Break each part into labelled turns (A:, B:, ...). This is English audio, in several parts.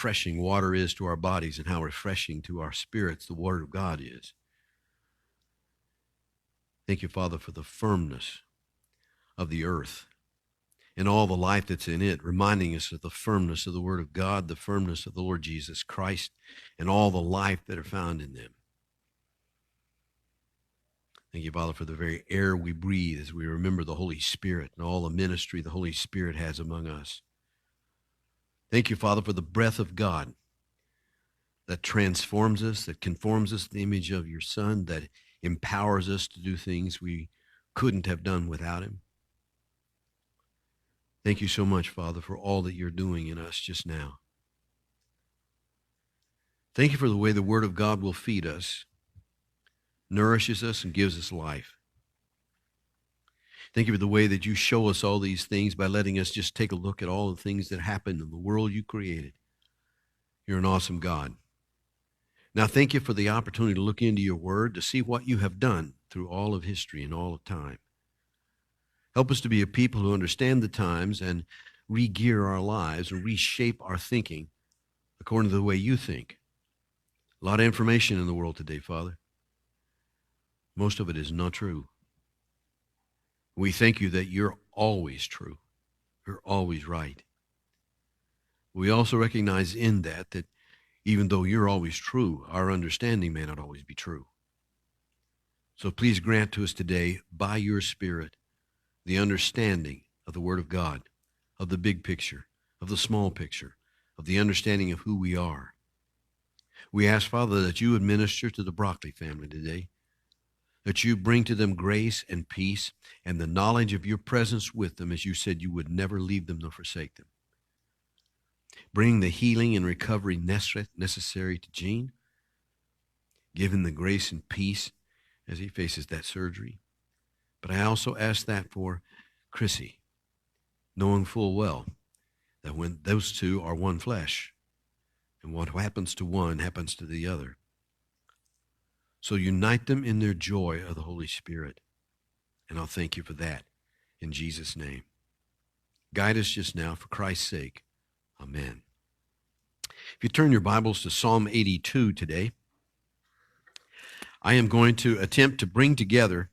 A: refreshing water is to our bodies and how refreshing to our spirits the Word of God is. Thank you, Father, for the firmness of the earth and all the life that's in it, reminding us of the firmness of the Word of God, the firmness of the Lord Jesus Christ, and all the life that are found in them. Thank you, Father, for the very air we breathe as we remember the Holy Spirit and all the ministry the Holy Spirit has among us. Thank you, Father, for the breath of God that transforms us, that conforms us to the image of your Son, that empowers us to do things we couldn't have done without him. Thank you so much, Father, for all that you're doing in us just now. Thank you for the way the Word of God will feed us, nourishes us, and gives us life. Thank you for the way that you show us all these things by letting us just take a look at all the things that happen in the world you created. You're an awesome God. Now, thank you for the opportunity to look into your Word, to see what you have done through all of history and all of time. Help us to be a people who understand the times and re-gear our lives and reshape our thinking according to the way you think. A lot of information in the world today, Father. Most of it is not true. We thank you that you're always true. You're always right. We also recognize in that even though you're always true, our understanding may not always be true. So please grant to us today, by your Spirit, the understanding of the Word of God, of the big picture, of the small picture, of the understanding of who we are. We ask, Father, that you would minister to the Broccoli family today, that you bring to them grace and peace and the knowledge of your presence with them, as you said you would never leave them nor forsake them. Bring the healing and recovery necessary to Gene. Give him the grace and peace as he faces that surgery. But I also ask that for Chrissy, knowing full well that when those two are one flesh, and what happens to one happens to the other. So unite them in their joy of the Holy Spirit. And I'll thank you for that in Jesus' name. Guide us just now for Christ's sake. Amen. If you turn your Bibles to Psalm 82 today, I am going to attempt to bring together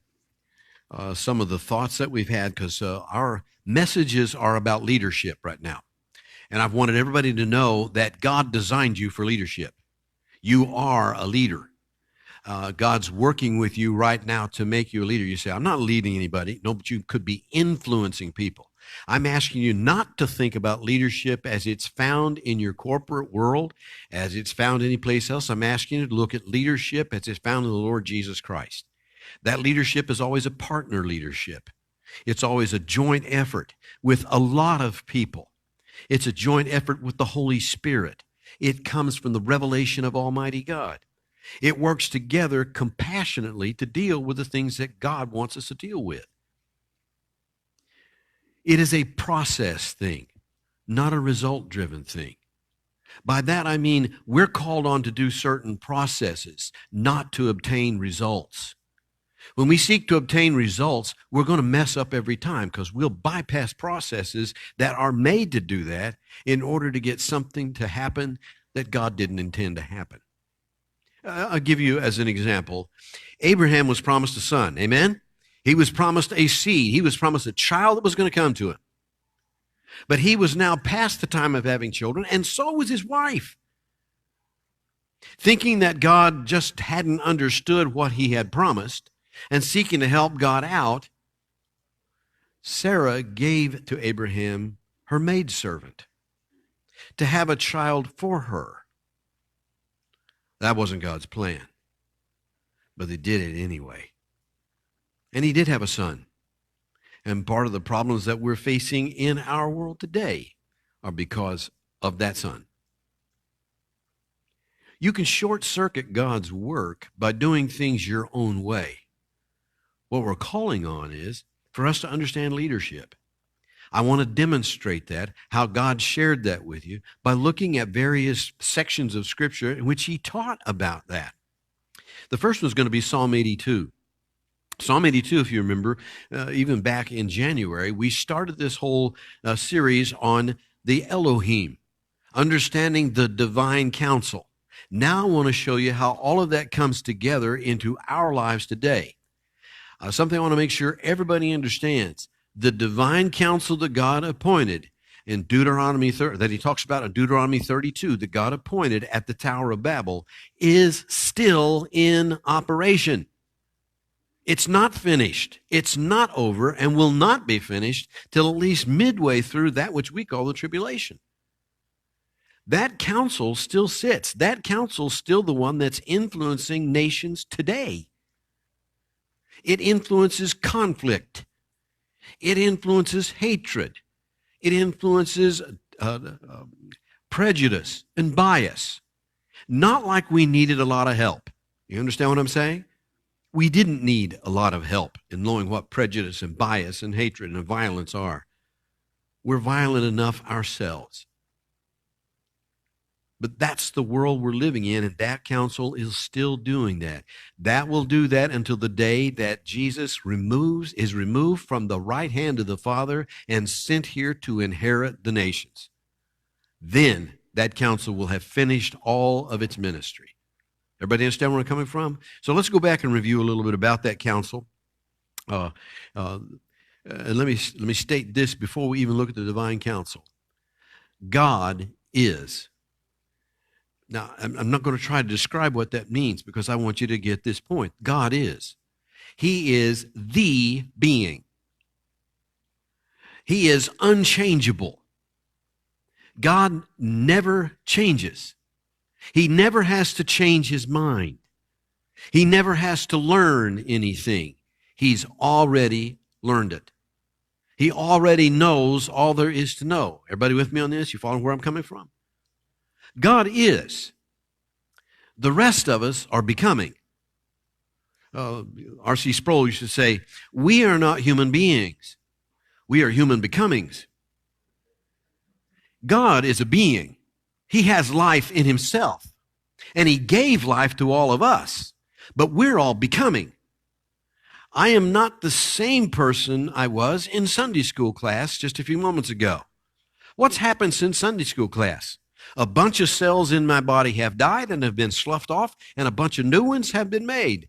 A: some of the thoughts that we've had, because our messages are about leadership right now. And I've wanted everybody to know that God designed you for leadership. You are a leader. God's working with you right now to make you a leader. You say, I'm not leading anybody. No, but you could be influencing people. I'm asking you not to think about leadership as it's found in your corporate world, as it's found anyplace else. I'm asking you to look at leadership as it's found in the Lord Jesus Christ. That leadership is always a partner leadership. It's always a joint effort with a lot of people. It's a joint effort with the Holy Spirit. It comes from the revelation of Almighty God. It works together compassionately to deal with the things that God wants us to deal with. It is a process thing, not a result-driven thing. By that I mean we're called on to do certain processes, not to obtain results. When we seek to obtain results, we're going to mess up every time, because we'll bypass processes that are made to do that in order to get something to happen that God didn't intend to happen. I'll give you as an example. Abraham was promised a son, amen? He was promised a seed. He was promised a child that was going to come to him. But he was now past the time of having children, and so was his wife. Thinking that God just hadn't understood what he had promised, and seeking to help God out, Sarah gave to Abraham her maidservant to have a child for her. That wasn't God's plan, but they did it anyway. And he did have a son. And part of the problems that we're facing in our world today are because of that son. You can short-circuit God's work by doing things your own way. What we're calling on is for us to understand leadership. I want to demonstrate that, how God shared that with you, by looking at various sections of Scripture in which he taught about that. The first one's going to be Psalm 82. Psalm 82, if you remember, even back in January, we started this whole series on the Elohim, understanding the divine counsel. Now I want to show you how all of that comes together into our lives today. Something I want to make sure everybody understands. The divine counsel that God appointed in Deuteronomy that he talks about in Deuteronomy 32, that God appointed at the Tower of Babel, is still in operation. It's not finished. It's not over and will not be finished till at least midway through that which we call the tribulation. That counsel still sits. That counsel's still the one that's influencing nations today. It influences conflict. It influences hatred. It influences prejudice and bias. Not like we needed a lot of help. You understand what I'm saying? We didn't need a lot of help in knowing what prejudice and bias and hatred and violence are. We're violent enough ourselves. But that's the world we're living in, and that counsel is still doing that. That will do that until the day that Jesus is removed from the right hand of the Father and sent here to inherit the nations. Then that counsel will have finished all of its ministry. Everybody understand where I'm coming from? So let's go back and review a little bit about that counsel. And let me state this before we even look at the divine counsel. God is. Now, I'm not going to try to describe what that means because I want you to get this point. God is. He is the being. He is unchangeable. God never changes. He never has to change his mind. He never has to learn anything. He's already learned it. He already knows all there is to know. Everybody with me on this? You following where I'm coming from? God is. The rest of us are becoming. R.C. Sproul used to say, we are not human beings. We are human becomings. God is a being. He has life in himself. And he gave life to all of us. But we're all becoming. I am not the same person I was in Sunday school class just a few moments ago. What's happened since Sunday school class? A bunch of cells in my body have died and have been sloughed off, and a bunch of new ones have been made.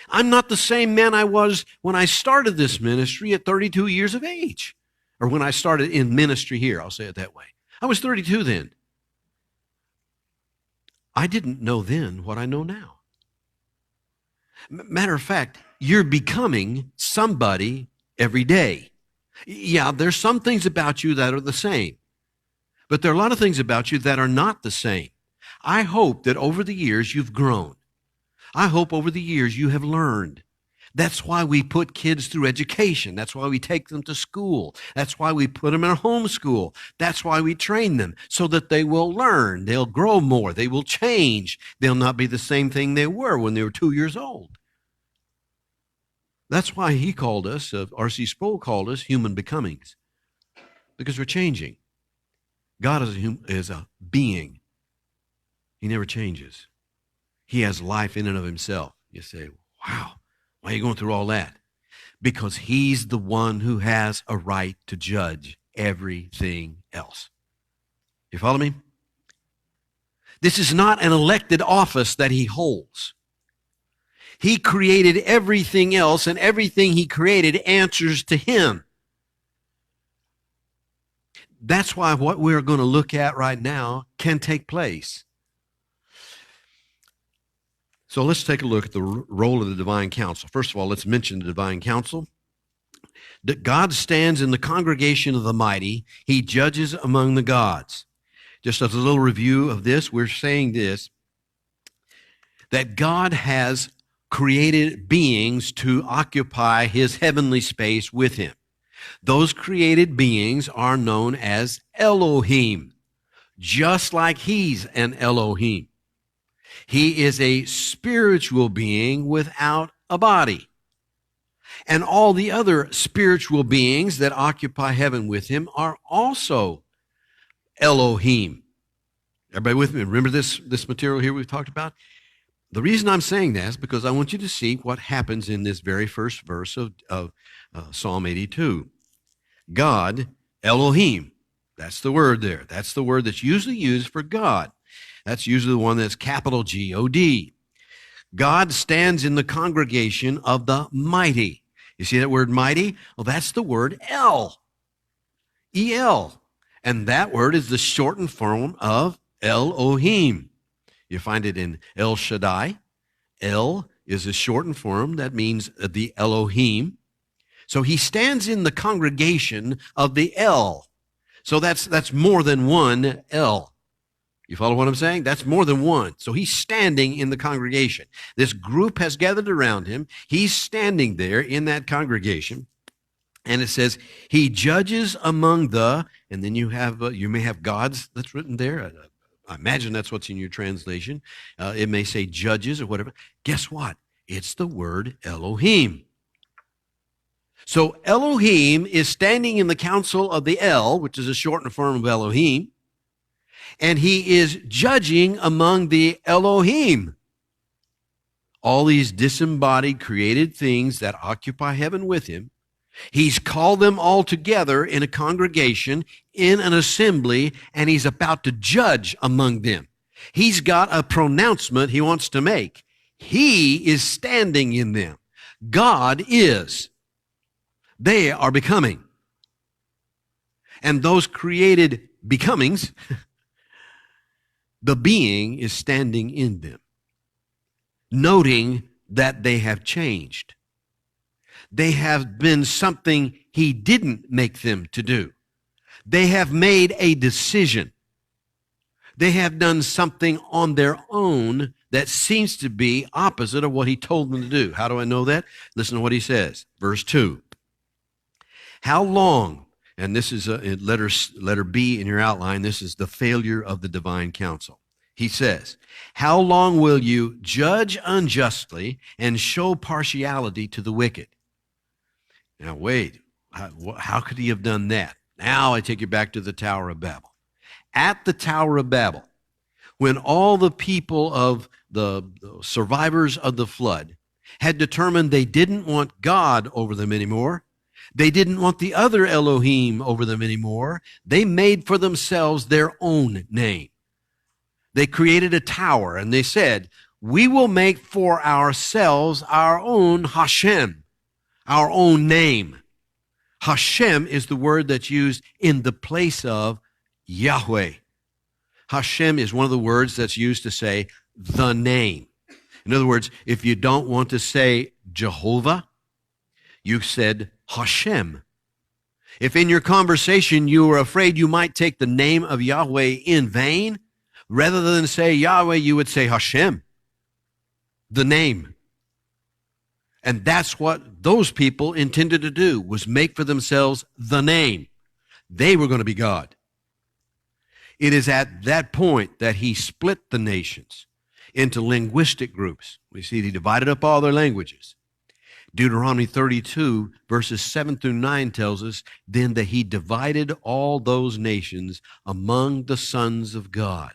A: I'm not the same man I was when I started this ministry at 32 years of age, or when I started in ministry here, I'll say it that way. I was 32 then. I didn't know then what I know now. Matter of fact, you're becoming somebody every day. Yeah, there's some things about you that are the same. But there are a lot of things about you that are not the same. I hope that over the years you've grown. I hope over the years you have learned. That's why we put kids through education. That's why we take them to school. That's why we put them in a homeschool. That's why we train them so that they will learn. They'll grow more. They will change. They'll not be the same thing they were when they were 2 years old. That's why he called us, R.C. Sproul called us human becomings, because we're changing. God is a being. He never changes. He has life in and of himself. You say, wow, why are you going through all that? Because he's the one who has a right to judge everything else. You follow me? This is not an elected office that he holds. He created everything else, and everything he created answers to him. That's why what we're going to look at right now can take place. So let's take a look at the role of the divine council. First of all, let's mention the divine council. That God stands in the congregation of the mighty. He judges among the gods. Just as a little review of this, we're saying this, that God has created beings to occupy his heavenly space with him. Those created beings are known as Elohim, just like he's an Elohim. He is a spiritual being without a body. And all the other spiritual beings that occupy heaven with him are also Elohim. Everybody with me? Remember this material here we've talked about? The reason I'm saying that is because I want you to see what happens in this very first verse of Psalm 82. God, Elohim, That's the word there. That's the word that's usually used for God. That's usually the one that's capital G-O-D. God stands in the congregation of the mighty. You see that word mighty? Well, that's the word El. E-L. And that word is the shortened form of Elohim. You find it in El Shaddai. El is a shortened form that means the Elohim. So he stands in the congregation of the El. So that's more than one El. You follow what I'm saying? That's more than one. So he's standing in the congregation. This group has gathered around him. He's standing there in that congregation. And it says, he judges among the, and then you may have gods that's written there. I imagine that's what's in your translation. It may say judges or whatever. Guess what? It's the word Elohim. So Elohim is standing in the council of the El, which is a shortened form of Elohim, and he is judging among the Elohim. All these disembodied created things that occupy heaven with him. He's called them all together in a congregation, in an assembly, and he's about to judge among them. He's got a pronouncement he wants to make. He is standing in them. God is. They are becoming. And those created becomings, the being is standing in them, noting that they have changed. They have been something he didn't make them to do. They have made a decision. They have done something on their own that seems to be opposite of what he told them to do. How do I know that? Listen to what he says. Verse 2. How long, and this is letter B in your outline, this is the failure of the divine counsel. He says, how long will you judge unjustly and show partiality to the wicked? Now, wait, how could he have done that? Now I take you back to the Tower of Babel. At the Tower of Babel, when all the people of the survivors of the flood had determined they didn't want God over them anymore, they didn't want the other Elohim over them anymore, they made for themselves their own name. They created a tower and they said, we will make for ourselves our own Hashem, our own name. Hashem is the word that's used in the place of Yahweh. Hashem is one of the words that's used to say the name. In other words, if you don't want to say Jehovah, you said Hashem. If in your conversation you were afraid you might take the name of Yahweh in vain, rather than say Yahweh, you would say Hashem, the name. And that's what those people intended to do, was make for themselves the name. They were going to be God. It is at that point that he split the nations into linguistic groups. We see he divided up all their languages. Deuteronomy 32, verses 7 through 9 tells us then that he divided all those nations among the sons of God.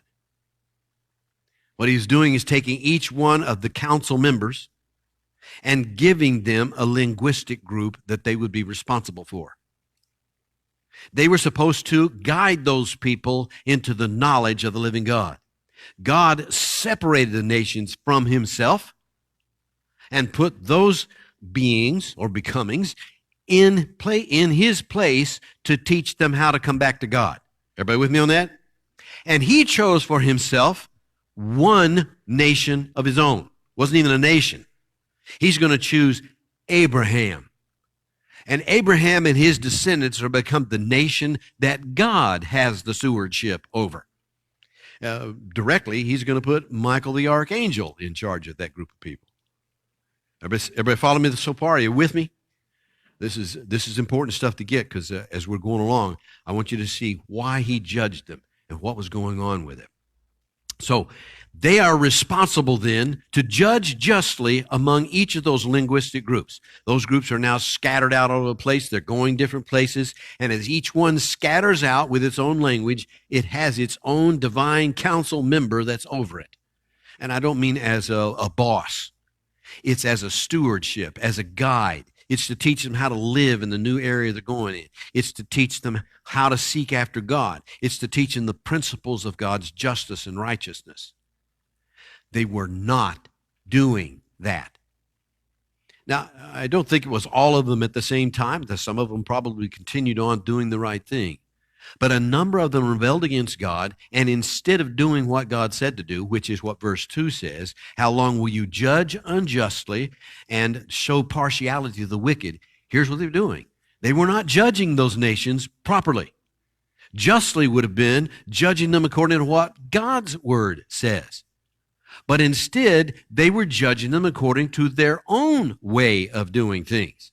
A: What he's doing is taking each one of the council members and giving them a linguistic group that they would be responsible for. They were supposed to guide those people into the knowledge of the living God. God separated the nations from himself and put those beings or becomings in his place to teach them how to come back to God. Everybody with me on that? And he chose for himself one nation of his own. Wasn't even a nation. He's going to choose Abraham. And Abraham and his descendants are become the nation that God has the stewardship over. Directly, he's going to put Michael the archangel in charge of that group of people. Everybody follow me so far? Are you with me? This is important stuff to get, because as we're going along, I want you to see why he judged them and what was going on with it. So they are responsible then to judge justly among each of those linguistic groups. Those groups are now scattered out all over the place. They're going different places. And as each one scatters out with its own language, it has its own divine council member that's over it. And I don't mean as a boss. It's as a stewardship, as a guide. It's to teach them how to live in the new area they're going in. It's to teach them how to seek after God. It's to teach them the principles of God's justice and righteousness. They were not doing that. Now, I don't think it was all of them at the same time. Some of them probably continued on doing the right thing. But a number of them rebelled against God, and instead of doing what God said to do, which is what verse 2 says, how long will you judge unjustly and show partiality to the wicked? Here's what they're doing. They were not judging those nations properly. Justly would have been judging them according to what God's word says. But instead, they were judging them according to their own way of doing things,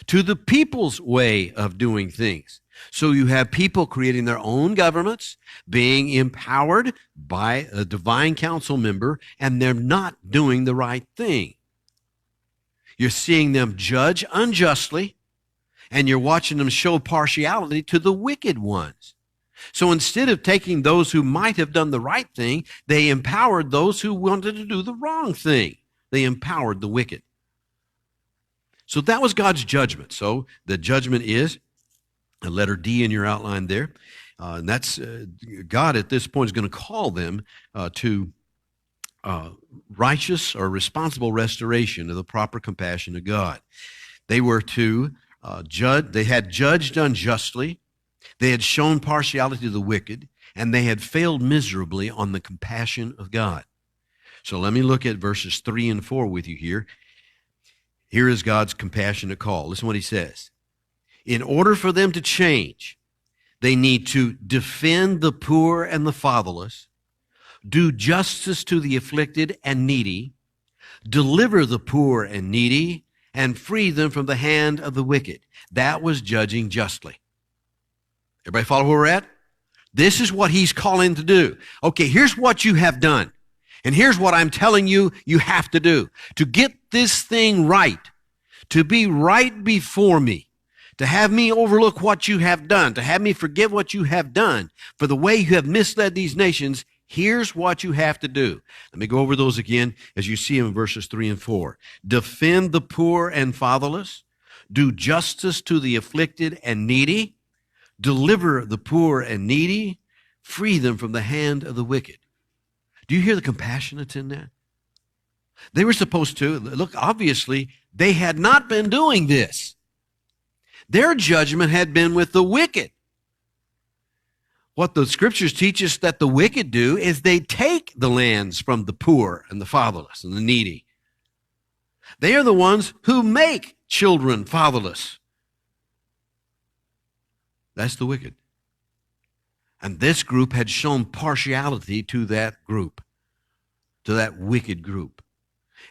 A: to the people's way of doing things. So you have people creating their own governments, being empowered by a divine council member, and they're not doing the right thing. You're seeing them judge unjustly, and you're watching them show partiality to the wicked ones. So instead of taking those who might have done the right thing, they empowered those who wanted to do the wrong thing. They empowered the wicked. So that was God's judgment. So the judgment is a letter D in your outline there. And that's God at this point is going to call them to righteous or responsible restoration of the proper compassion of God. They were to judge. They had judged unjustly. They had shown partiality to the wicked, and they had failed miserably on the compassion of God. So let me look at verses 3 and 4 with you here. Here is God's compassionate call. Listen to what he says. In order for them to change, they need to defend the poor and the fatherless, do justice to the afflicted and needy, deliver the poor and needy, and free them from the hand of the wicked. That was judging justly. Everybody follow where we're at? This is what he's calling to do. Okay, here's what you have done. And here's what I'm telling you you have to do. To get this thing right, to be right before me, to have me overlook what you have done, to have me forgive what you have done, for the way you have misled these nations, here's what you have to do. Let me go over those again as you see them in verses 3 and 4. Defend the poor and fatherless, do justice to the afflicted and needy, deliver the poor and needy, free them from the hand of the wicked. Do you hear the compassion that's in that? They were supposed to, look, obviously, they had not been doing this. Their judgment had been with the wicked. What the scriptures teach us that the wicked do is they take the lands from the poor and the fatherless and the needy. They are the ones who make children fatherless. That's the wicked. And this group had shown partiality to that group, to that wicked group.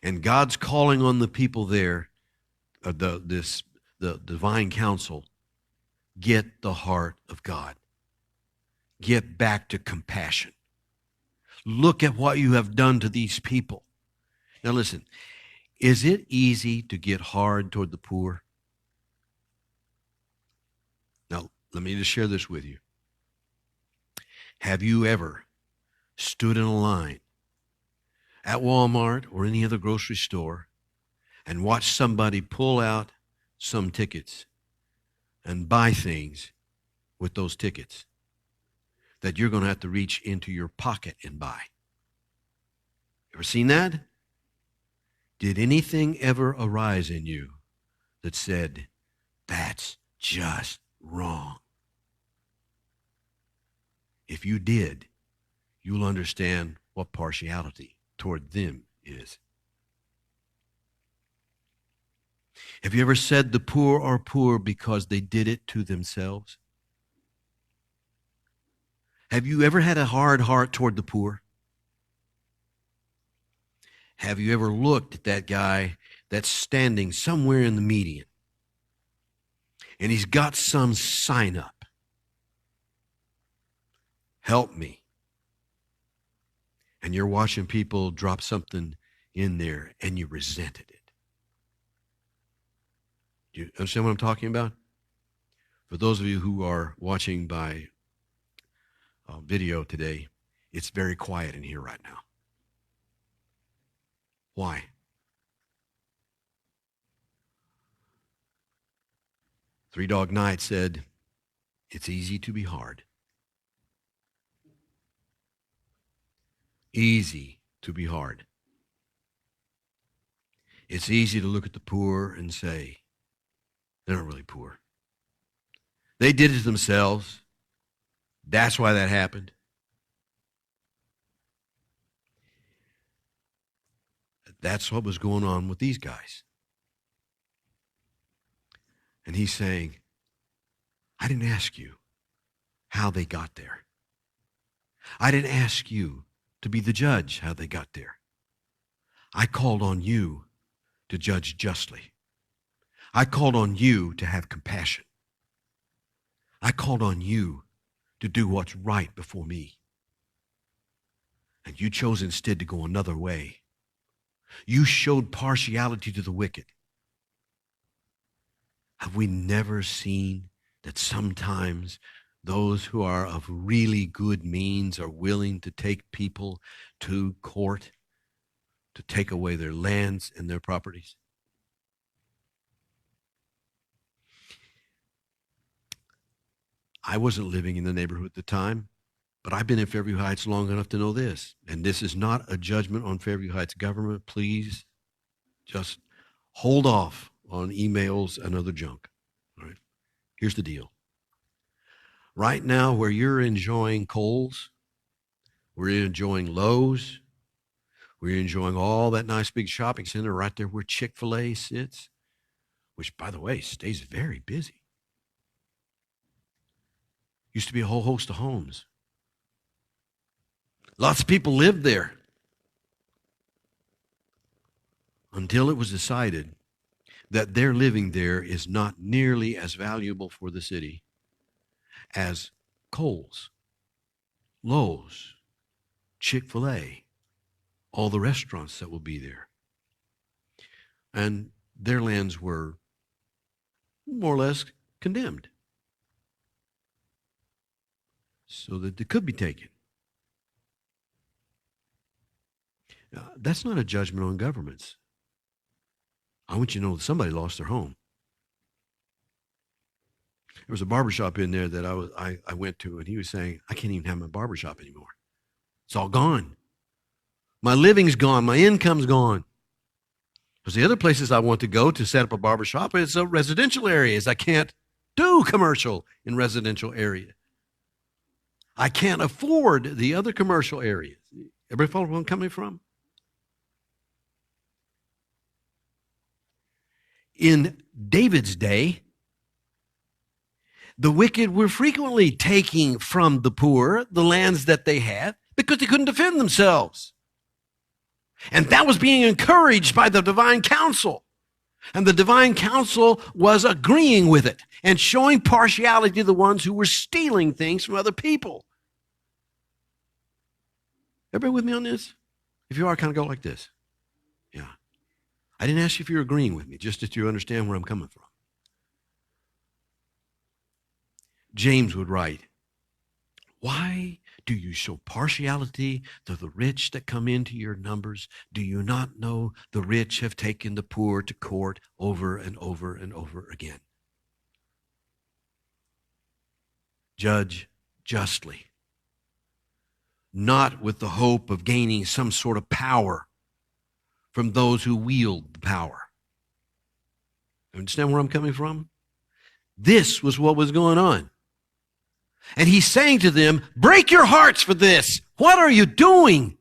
A: And God's calling on the people there, the divine counsel, get the heart of God. Get back to compassion. Look at what you have done to these people. Now listen, is it easy to get hard toward the poor? Now, let me just share this with you. Have you ever stood in a line at Walmart or any other grocery store and watched somebody pull out some tickets and buy things with those tickets that you're going to have to reach into your pocket and buy? Ever seen that? Did anything ever arise in you that said, that's just wrong? If you did, you'll understand what partiality toward them is. Have you ever said the poor are poor because they did it to themselves? Have you ever had a hard heart toward the poor? Have you ever looked at that guy that's standing somewhere in the median and he's got some sign up? Help me. And you're watching people drop something in there and you resented it. Do you understand what I'm talking about? For those of you who are watching by video today, it's very quiet in here right now. Why? Three Dog Night said, it's easy to be hard. Easy to be hard. It's easy to look at the poor and say, they're not really poor. They did it themselves. That's why that happened. That's what was going on with these guys. And he's saying, I didn't ask you how they got there. I didn't ask you to be the judge how they got there. I called on you to judge justly. I called on you to have compassion. I called on you to do what's right before me. And you chose instead to go another way. You showed partiality to the wicked. Have we never seen that sometimes those who are of really good means are willing to take people to court to take away their lands and their properties? I wasn't living in the neighborhood at the time, but I've been in Fairview Heights long enough to know this. And this is not a judgment on Fairview Heights government. Please just hold off on emails and other junk. All right. Here's the deal. Right now, where you're enjoying Kohl's, we're enjoying Lowe's, we're enjoying all that nice big shopping center right there where Chick-fil-A sits, which, by the way, stays very busy. Used to be a whole host of homes. Lots of people lived there until it was decided that their living there is not nearly as valuable for the city as Kohl's, Lowe's, Chick-fil-A, all the restaurants that will be there. And their lands were more or less condemned so that they could be taken. That's not a judgment on governments. I want you to know that somebody lost their home. There was a barbershop in there that I went to, and he was saying, I can't even have my barbershop anymore. It's all gone. My living's gone. My income's gone. Because the other places I want to go to set up a barbershop is residential areas. I can't do commercial in residential areas. I can't afford the other commercial areas. Everybody follow where I'm coming from? In David's day, the wicked were frequently taking from the poor the lands that they had because they couldn't defend themselves. And that was being encouraged by the divine council. And the divine council was agreeing with it and showing partiality to the ones who were stealing things from other people. Everybody with me on this? If you are, kind of go like this. Yeah. I didn't ask you if you're agreeing with me, just that you understand where I'm coming from. James would write, why do you show partiality to the rich that come into your numbers? Do you not know the rich have taken the poor to court over and over and over again? Judge justly, not with the hope of gaining some sort of power from those who wield the power. Understand where I'm coming from? This was what was going on. And he's saying to them, break your hearts for this. What are you doing?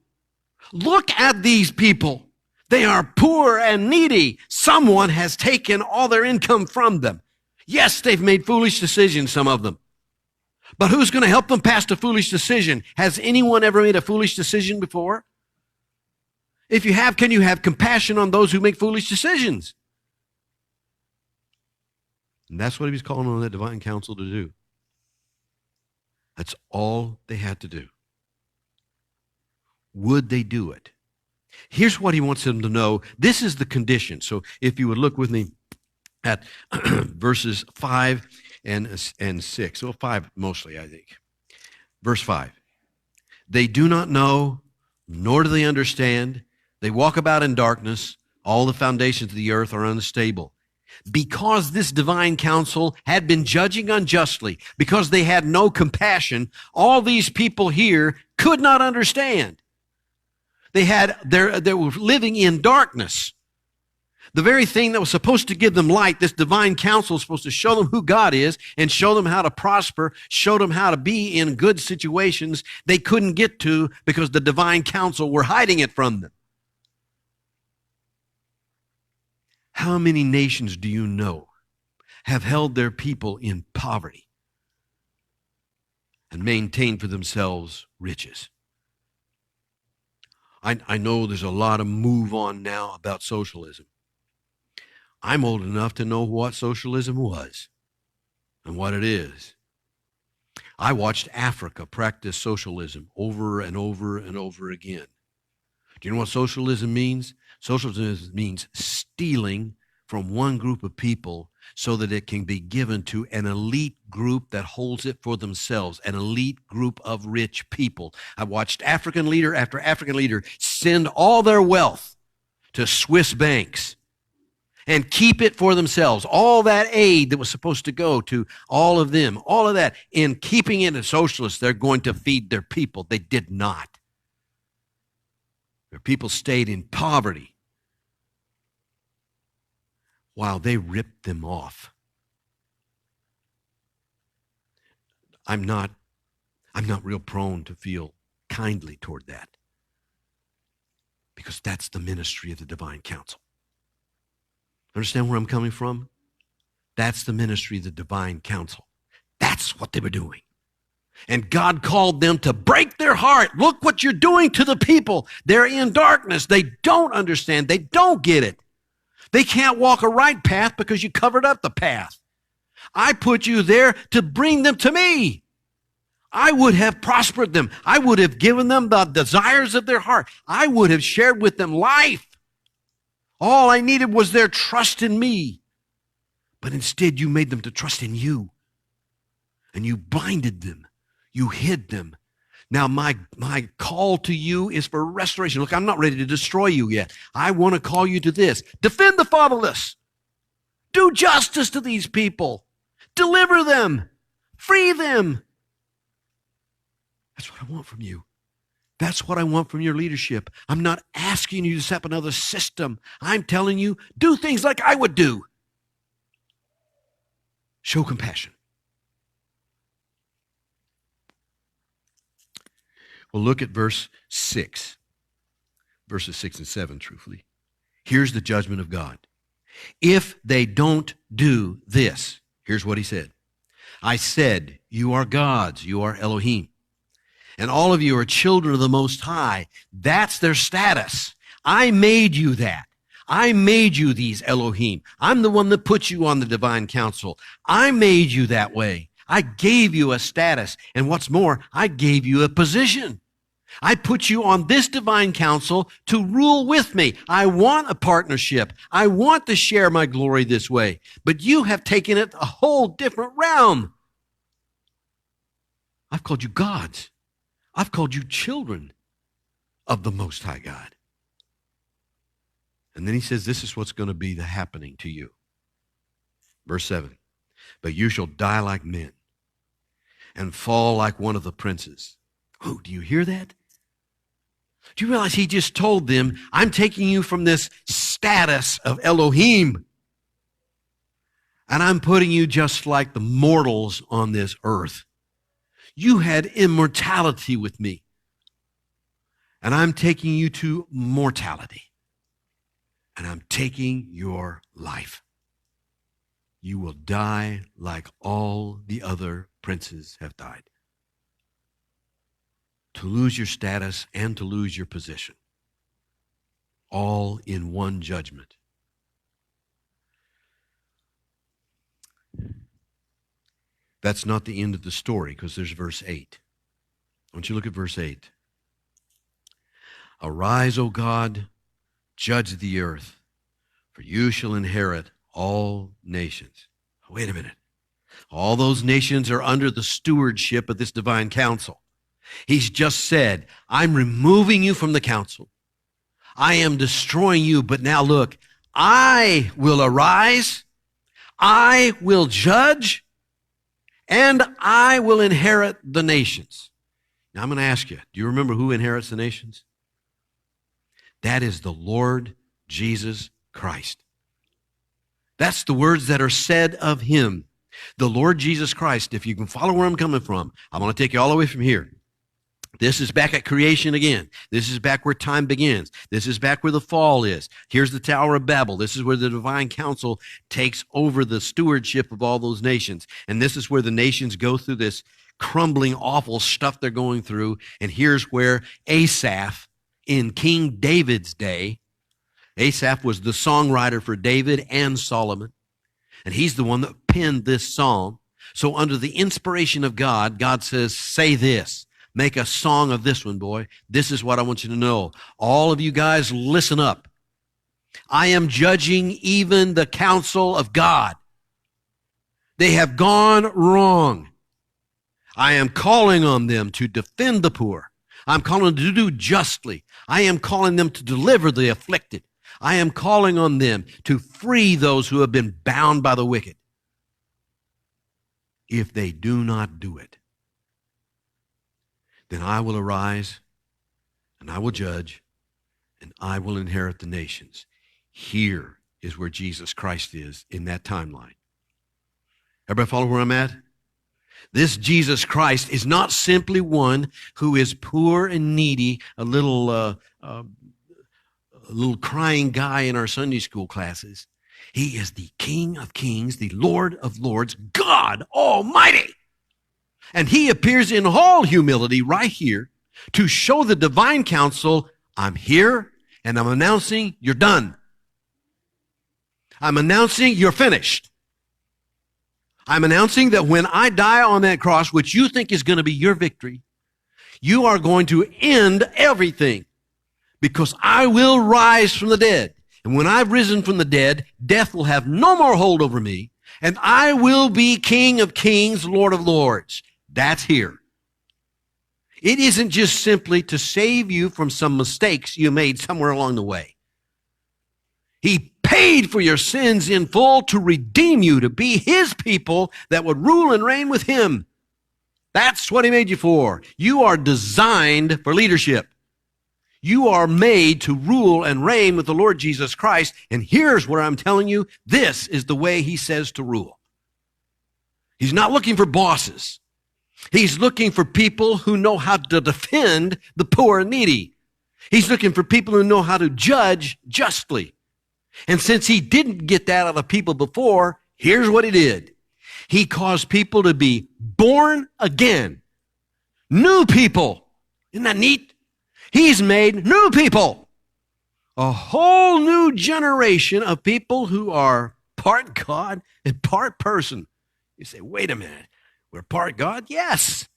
A: Look at these people. They are poor and needy. Someone has taken all their income from them. Yes, they've made foolish decisions, some of them. But who's going to help them pass a foolish decision? Has anyone ever made a foolish decision before? If you have, can you have compassion on those who make foolish decisions? And that's what he was calling on that divine council to do. That's all they had to do. Would they do it? Here's what he wants them to know. This is the condition. So if you would look with me at verses 5 and 6. So 5 mostly, I think. Verse 5. They do not know, nor do they understand. They walk about in darkness. All the foundations of the earth are unstable. Because this divine council had been judging unjustly, because they had no compassion, all these people here could not understand. They were living in darkness. The very thing that was supposed to give them light, this divine counsel is supposed to show them who God is and show them how to prosper, show them how to be in good situations, they couldn't get to because the divine counsel were hiding it from them. How many nations do you know have held their people in poverty and maintained for themselves riches? I know there's a lot of move on now about socialism. I'm old enough to know what socialism was and what it is. I watched Africa practice socialism over and over and over again. Do you know what socialism means? Socialism means stealing from one group of people so that it can be given to an elite group that holds it for themselves, an elite group of rich people. I watched African leader after African leader send all their wealth to Swiss banks and keep it for themselves. All that aid that was supposed to go to all of them, all of that, in keeping it as socialists, they're going to feed their people. They did not. Their people stayed in poverty while they ripped them off. I'm not real prone to feel kindly toward that, because that's the ministry of the divine counsel. Understand where I'm coming from? That's the ministry of the divine counsel. That's what they were doing. And God called them to break their heart. Look what you're doing to the people. They're in darkness. They don't understand. They don't get it. They can't walk a right path because you covered up the path. I put you there to bring them to me. I would have prospered them. I would have given them the desires of their heart. I would have shared with them life. All I needed was their trust in me. But instead, you made them to trust in you. And you blinded them. You hid them. Now, my call to you is for restoration. Look, I'm not ready to destroy you yet. I want to call you to this. Defend the fatherless. Do justice to these people. Deliver them. Free them. That's what I want from you. That's what I want from your leadership. I'm not asking you to set up another system. I'm telling you, do things like I would do. Show compassion. Well, look at verse 6. Verses 6 and 7, truthfully. Here's the judgment of God. If they don't do this, here's what he said. I said, you are gods, you are Elohim. And all of you are children of the Most High. That's their status. I made you that. I made you these Elohim. I'm the one that put you on the divine council. I made you that way. I gave you a status. And what's more, I gave you a position. I put you on this divine council to rule with me. I want a partnership. I want to share my glory this way. But you have taken it a whole different realm. I've called you gods. I've called you children of the Most High God. And then he says, this is what's going to be the happening to you. Verse 7, but you shall die like men and fall like one of the princes. Oh, do you hear that? Do you realize he just told them, I'm taking you from this status of Elohim, and I'm putting you just like the mortals on this earth. You had immortality with me, and I'm taking you to mortality, and I'm taking your life. You will die like all the other princes have died. To lose your status and to lose your position, all in one judgment. That's not the end of the story, because there's verse 8. Why don't you look at verse 8? Arise, O God, judge the earth, for you shall inherit all nations. Wait a minute. All those nations are under the stewardship of this divine council. He's just said, I'm removing you from the council. I am destroying you, but now look, I will arise I will judge, and I will inherit the nations. Now I'm going to ask you, do you remember who inherits the nations? That is the Lord Jesus Christ. That's the words that are said of him. The Lord Jesus Christ, if you can follow where I'm coming from, I'm going to take you all the way from here. This is back at creation again. This is back where time begins. This is back where the fall is. Here's the Tower of Babel. This is where the divine council takes over the stewardship of all those nations. And this is where the nations go through this crumbling, awful stuff they're going through. And here's where Asaph, in King David's day, Asaph was the songwriter for David and Solomon. And he's the one that penned this psalm. So under the inspiration of God, God says, say this. Make a song of this one, boy. This is what I want you to know. All of you guys, listen up. I am judging even the counsel of God. They have gone wrong. I am calling on them to defend the poor. I'm calling them to do justly. I am calling them to deliver the afflicted. I am calling on them to free those who have been bound by the wicked. If they do not do it, then I will arise, and I will judge, and I will inherit the nations. Here is where Jesus Christ is in that timeline. Everybody follow where I'm at? This Jesus Christ is not simply one who is poor and needy, a little crying guy in our Sunday school classes. He is the King of Kings, the Lord of Lords, God Almighty. And he appears in all humility right here to show the divine counsel, I'm here and I'm announcing you're done. I'm announcing you're finished. I'm announcing that when I die on that cross, which you think is going to be your victory, you are going to end everything because I will rise from the dead. And when I've risen from the dead, death will have no more hold over me, and I will be King of Kings, Lord of Lords. That's here. It isn't just simply to save you from some mistakes you made somewhere along the way. He paid for your sins in full to redeem you, to be his people that would rule and reign with him. That's what he made you for. You are designed for leadership. You are made to rule and reign with the Lord Jesus Christ. And here's where I'm telling you, this is the way he says to rule. He's not looking for bosses. He's looking for people who know how to defend the poor and needy. He's looking for people who know how to judge justly. And since he didn't get that out of people before, here's what he did. He caused people to be born again. New people. Isn't that neat? He's made new people. A whole new generation of people who are part God and part person. You say, wait a minute. We're part God? Yes.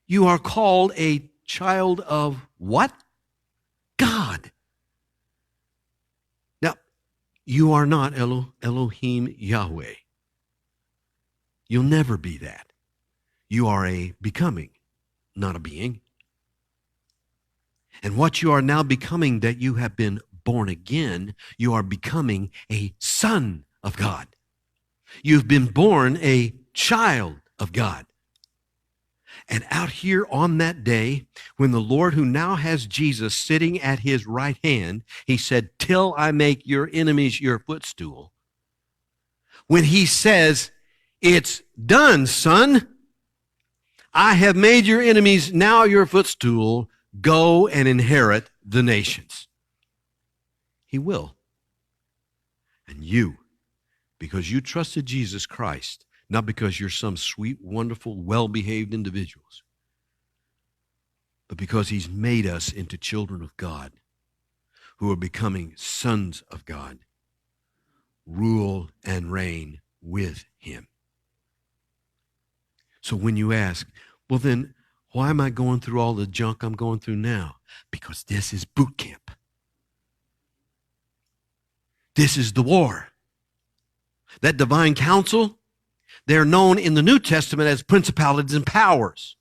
A: You are called a child of what? God. Now, you are not Elohim Yahweh. You'll never be that. You are a becoming, not a being. And what you are now becoming, that you have been born again, you are becoming a son of God. You've been born a child of God. And out here on that day, when the Lord, who now has Jesus sitting at his right hand, he said, till I make your enemies your footstool. When he says, it's done, son. I have made your enemies now your footstool. Go and inherit the nations. He will. And you, because you trusted Jesus Christ, not because you're some sweet, wonderful, well-behaved individuals, but because he's made us into children of God who are becoming sons of God, rule and reign with him. So when you ask, well then, why am I going through all the junk I'm going through now? Because this is boot camp. This is the war. That divine counsel, they're known in the New Testament as principalities and powers.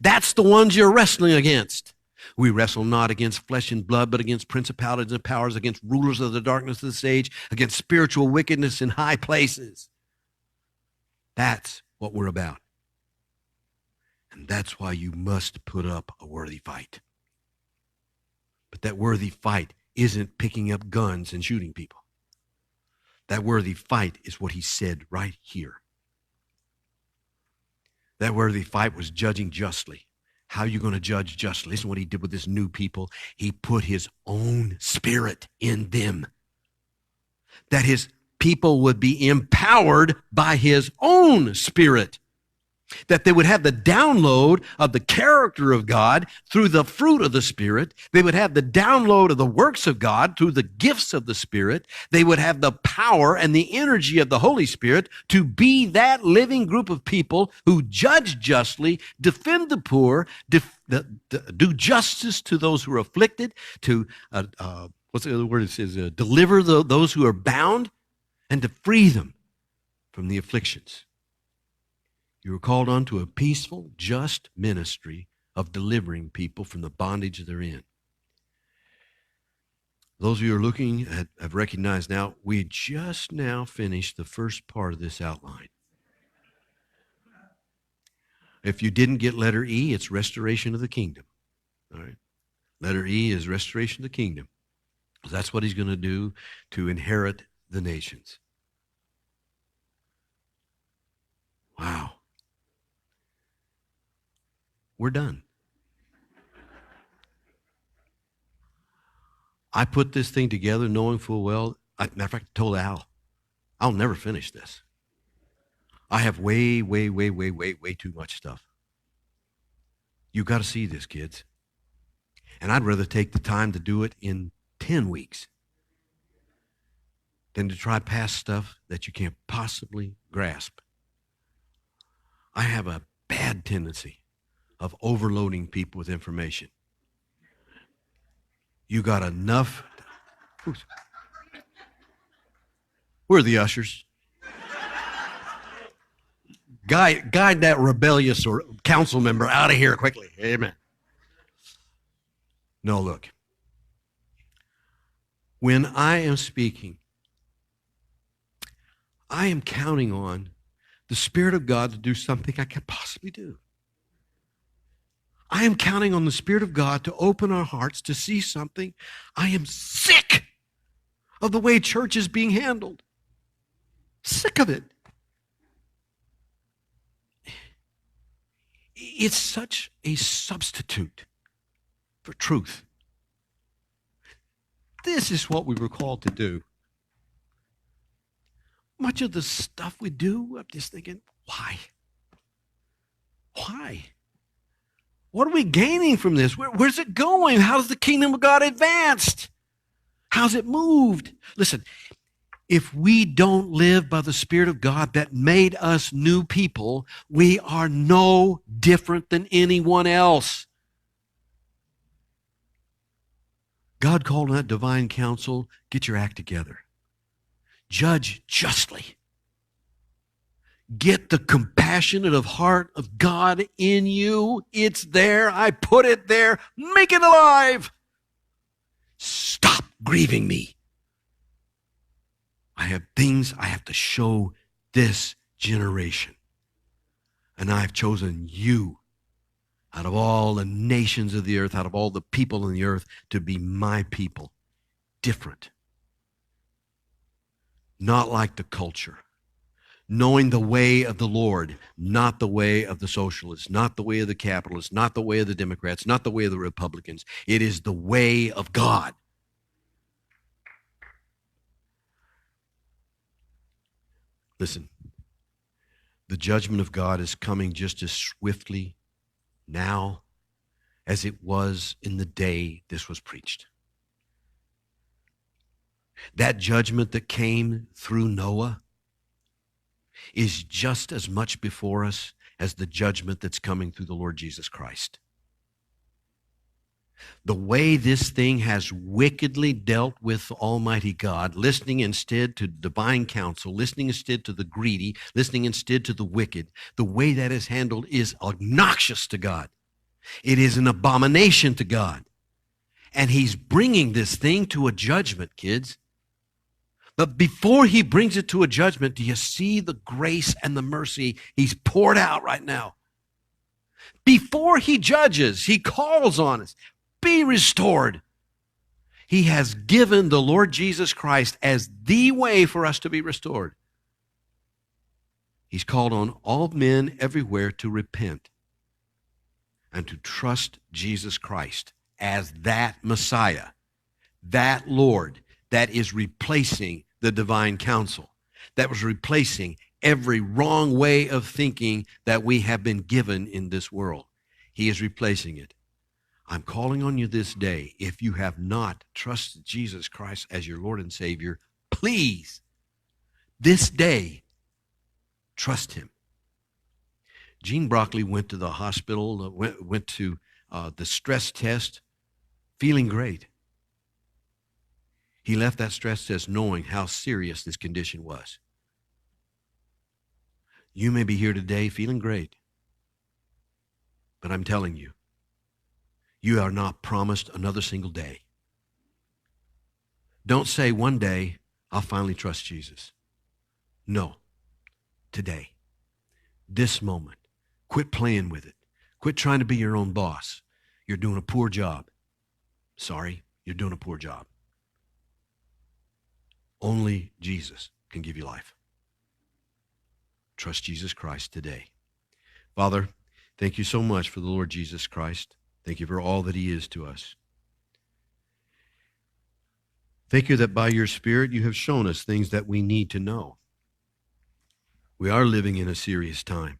A: That's the ones you're wrestling against. We wrestle not against flesh and blood, but against principalities and powers, against rulers of the darkness of this age, against spiritual wickedness in high places. That's what we're about. And that's why you must put up a worthy fight. But that worthy fight isn't picking up guns and shooting people. That worthy fight is what he said right here. That worthy fight was judging justly. How are you going to judge justly? Listen to what he did with this new people. He put his own spirit in them. That his people would be empowered by his own spirit. That they would have the download of the character of God through the fruit of the Spirit. They would have the download of the works of God through the gifts of the Spirit. They would have the power and the energy of the Holy Spirit to be that living group of people who judge justly, defend the poor, do justice to those who are afflicted, to, what's the other word it says, deliver those who are bound, and to free them from the afflictions. You were called on to a peaceful, just ministry of delivering people from the bondage they're in. Those of you who are looking have recognized now, we just now finished the first part of this outline. If you didn't get letter E, it's restoration of the kingdom. All right? Letter E is restoration of the kingdom. That's what he's going to do to inherit the nations. Wow. We're done. I put this thing together knowing full well, matter of fact, I told Al, I'll never finish this. I have way too much stuff. You got to see this, kids. And I'd rather take the time to do it in 10 weeks than to try past stuff that you can't possibly grasp. I have a bad tendency of overloading people with information. You got enough. Where are the ushers? Guide that rebellious or council member out of here quickly. Amen. No, look. When I am speaking, I am counting on the Spirit of God to do something I can't possibly do. I am counting on the Spirit of God to open our hearts to see something. I am sick of the way church is being handled. Sick of it. It's such a substitute for truth. This is what we were called to do. Much of the stuff we do, I'm just thinking, why? Why? What are we gaining from this? Where's it going? How does the kingdom of God advance? How's it moved? Listen, if we don't live by the Spirit of God that made us new people, we are no different than anyone else. God called on that divine counsel, get your act together. Judge justly. Get the compassionate of heart of God in you. It's there. I put it there. Make it alive. Stop grieving me. I have things I have to show this generation. And I've chosen you out of all the nations of the earth, out of all the people on the earth, to be my people. Different. Not like the culture. Knowing the way of the Lord, not the way of the socialists, not the way of the capitalists, not the way of the Democrats, not the way of the Republicans. It is the way of God. Listen, the judgment of God is coming just as swiftly now as it was in the day this was preached. That judgment that came through Noah is just as much before us as the judgment that's coming through the Lord Jesus Christ. The way this thing has wickedly dealt with Almighty God, listening instead to divine counsel, listening instead to the greedy, listening instead to the wicked, the way that is handled is obnoxious to God. It is an abomination to God. And he's bringing this thing to a judgment, kids. But before he brings it to a judgment, do you see the grace and the mercy he's poured out right now? Before he judges, he calls on us, be restored. He has given the Lord Jesus Christ as the way for us to be restored. He's called on all men everywhere to repent and to trust Jesus Christ as that Messiah, that Lord that is replacing the divine counsel, that was replacing every wrong way of thinking that we have been given in this world. He is replacing it. I'm calling on you this day, if you have not trusted Jesus Christ as your Lord and Savior, please, this day, trust him. Gene Broccoli went to the hospital, went to the stress test, feeling great. He left that stress test knowing how serious this condition was. You may be here today feeling great, but I'm telling you, you are not promised another single day. Don't say one day, I'll finally trust Jesus. No, today, this moment. Quit playing with it. Quit trying to be your own boss. You're doing a poor job. Sorry, you're doing a poor job. Only Jesus can give you life. Trust Jesus Christ today. Father, thank you so much for the Lord Jesus Christ. Thank you for all that he is to us. Thank you that by your Spirit you have shown us things that we need to know. We are living in a serious time.